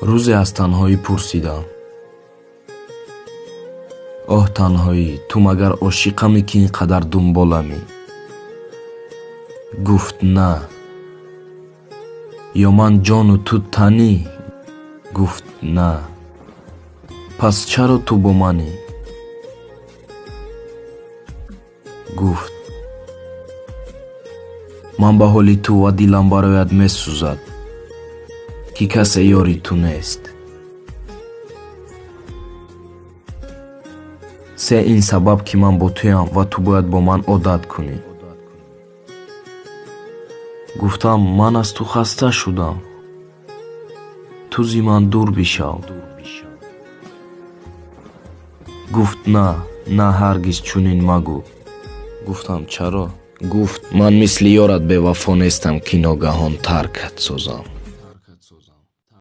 рӯзе аз танҳоӣ пурсидам: оҳ танҳоӣ, ту магар ошиқаме, ки ин қадар дунболамӣ? гуфт на. ё ман ҷону ту танӣ? гуфт на. пас чаро ту бо манӣ? гуфт ман ба ҳоли ту ва дилам барояд месӯзад, ки касе ёри ту нест. се ин сабаб, ки ман бо туям ва ту бояд бо ман одат кунӣ. гуфтам ман аз ту хаста шудам, ту зи ман дур бишав. гуфт на ҳаргиз чунин магӯ. гуфтам чаро? гуфт ман мисли ёрат бевафо нестам, ки ногаҳон таркат созам.